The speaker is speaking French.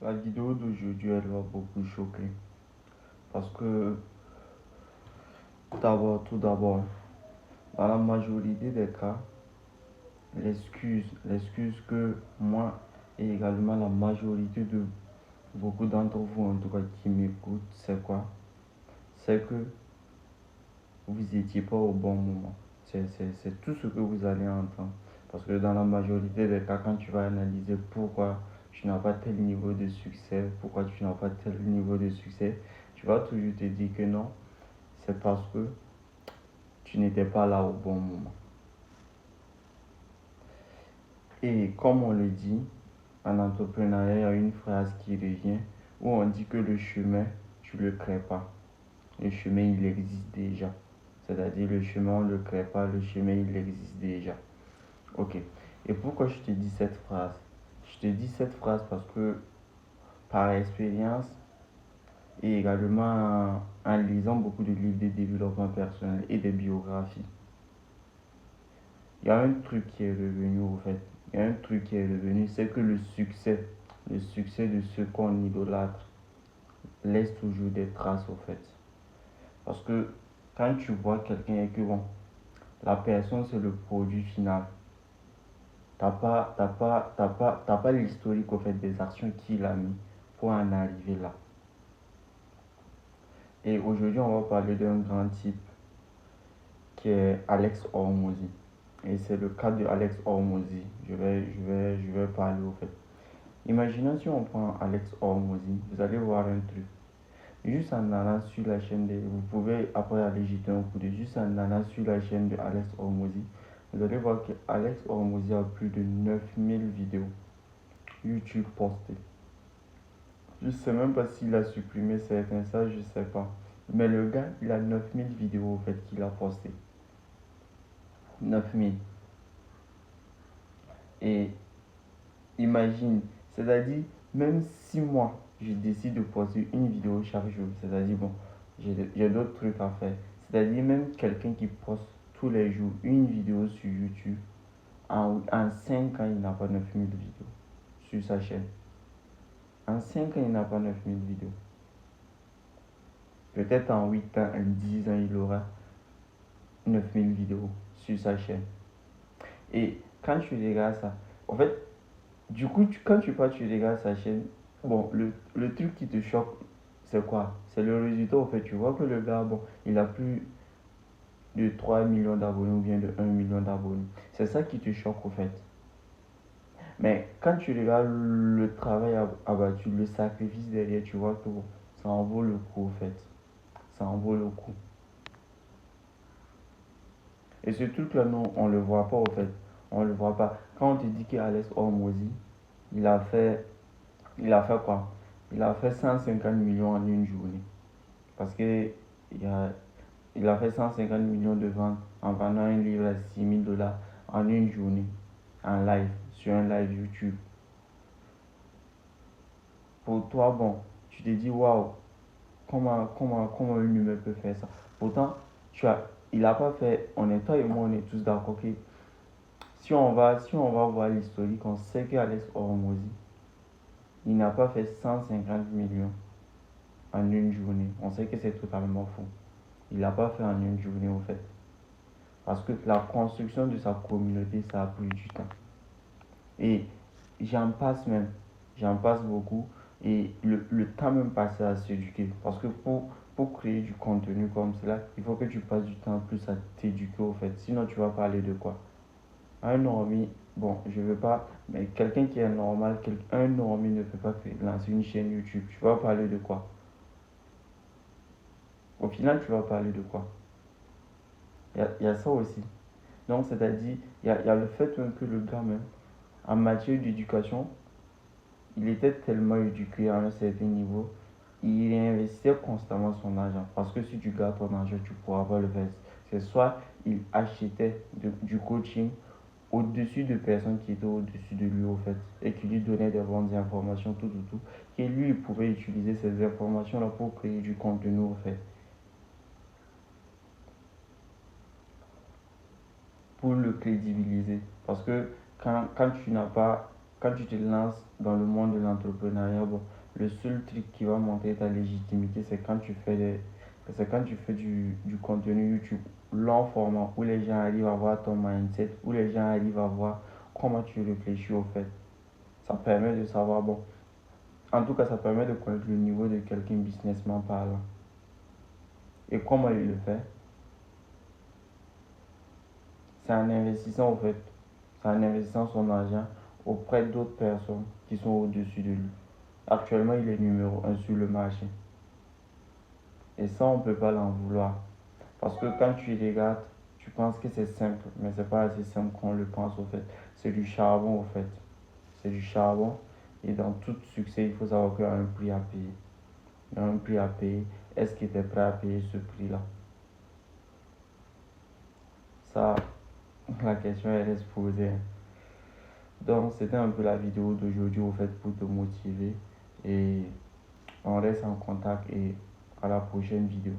La vidéo d'aujourd'hui, elle va beaucoup choquer. Parce que, tout d'abord, dans la majorité des cas, l'excuse que moi et également la majorité de beaucoup d'entre vous, en tout cas qui m'écoutent, c'est quoi? C'est que vous n'étiez pas au bon moment. C'est tout ce que vous allez entendre. Parce que dans la majorité des cas, quand tu vas analyser pourquoi tu n'as pas tel niveau de succès, pourquoi tu n'as pas tel niveau de succès, tu vas toujours te dire que non, c'est parce que tu n'étais pas là au bon moment. Et comme on le dit, en entrepreneuriat, il y a une phrase qui revient où on dit que le chemin, tu ne le crées pas. Le chemin, il existe déjà. C'est-à-dire, le chemin, on ne le crée pas, le chemin, il existe déjà. Ok. Et pourquoi je te dis cette phrase? Je te dis cette phrase parce que, par expérience, et également en lisant beaucoup de livres de développement personnel et de biographies, il y a un truc qui est revenu au fait. Il y a un truc qui est revenu, c'est que le succès de ceux qu'on idolâtre, laisse toujours des traces au fait. Parce que quand tu vois quelqu'un et que bon, la personne c'est le produit final, t'as pas l'historique au fait des actions qu'il a mis pour en arriver là. Et aujourd'hui, on va parler d'un grand type qui est Alex Hormozy. Et c'est le cas de Alex Hormozy. Je vais parler au fait. Imaginons si on prend Alex Hormozy, vous allez voir un truc. Juste en allant sur la chaîne de, vous pouvez après aller jeter un coup de juste en allant sur la chaîne de Alex Hormozy, vous allez voir que Alex Hormozy a plus de 9000 vidéos YouTube postées. Je sais même pas s'il a supprimé certains, ça je sais pas. Mais le gars, il a 9000 vidéos au fait qu'il a postées. 9000. Et imagine, c'est-à-dire, même si moi, je décide de poster une vidéo chaque jour, c'est-à-dire, bon, j'ai d'autres trucs à faire. C'est-à-dire, même quelqu'un qui poste tous les jours une vidéo sur YouTube, en 5 ans, il n'a pas 9000 vidéos sur sa chaîne. En 5 ans, il n'a pas 9000 vidéos. Peut-être en 8 ans, en 10 ans, il aura 9000 vidéos sur sa chaîne. Et quand tu regardes ça, en fait, du coup, quand tu regardes sa chaîne, bon, le truc qui te choque, c'est quoi? C'est le résultat, en fait. Tu vois que le gars, bon, il a plus de 3 millions d'abonnés ou bien de 1 million d'abonnés. C'est ça qui te choque, en fait. Mais quand tu regardes le travail abattu, le sacrifice derrière, tu vois que bon, ça en vaut le coup, en fait. Ça en vaut le coup. Et ce truc-là, non, on le voit pas, en fait. On le voit pas. Quand on te dit qu'Alex Hormozy, il a fait Il a fait quoi? Il a fait 150 millions en une journée. Parce que il a fait 150 millions de ventes en vendant un livre à 6000 $ en une journée, en live, sur un live YouTube. Pour toi, bon, tu te dis, waouh, comment une humain peut faire ça? Pourtant, il n'a pas fait, on est toi et moi, on est tous d'accord que si on va voir l'historique, on sait qu'Alex Hormozy, il n'a pas fait 150 millions en une journée. On sait que c'est totalement faux. Il l'a pas fait en une journée au fait. Parce que la construction de sa communauté, ça a pris du temps. Et j'en passe même. J'en passe beaucoup. Et le temps même passé à s'éduquer. Parce que pour créer du contenu comme cela, il faut que tu passes du temps plus à t'éduquer au fait. Sinon, tu vas parler de quoi? Un normie, bon, je veux pas, mais quelqu'un qui est normal, un normie ne peut pas lancer une chaîne YouTube. Tu vas parler de quoi? Au final, tu vas parler de quoi? Il y a ça aussi. Donc, c'est-à-dire, il y a le fait que le gars, même, en matière d'éducation, il était tellement éduqué à un certain niveau, il investissait constamment son argent. Parce que si tu gardes ton argent, tu ne pourras pas le faire. C'est soit il achetait du coaching au-dessus de personnes qui étaient au-dessus de lui, au fait, et qui lui donnaient des bonnes informations, tout. Et lui, il pouvait utiliser ces informations-là pour créer du contenu, au fait, pour le crédibiliser. Parce que quand tu n'as pas quand tu te lances dans le monde de l'entrepreneuriat, bon, le seul truc qui va montrer ta légitimité, c'est quand tu fais du contenu YouTube long format où les gens arrivent à voir ton mindset, où les gens arrivent à voir comment tu réfléchis au fait. Ça permet de savoir, bon, en tout cas, ça permet de connaître le niveau de quelqu'un businessman parlant. Et comment il le fait? C'est en investissant au fait, c'est en investissant son argent auprès d'autres personnes qui sont au-dessus de lui. Actuellement, il est numéro un sur le marché. Et ça, on ne peut pas l'en vouloir. Parce que quand tu regardes, tu penses que c'est simple, mais c'est pas assez simple qu'on le pense au fait. C'est du charbon au fait. C'est du charbon. Et dans tout succès, il faut savoir qu'il y a un prix à payer. Il y a un prix à payer. Est-ce qu'il était prêt à payer ce prix-là? Ça, la question elle reste posée. Donc, c'était un peu la vidéo d'aujourd'hui au fait pour te motiver. Et on reste en contact et à la prochaine vidéo.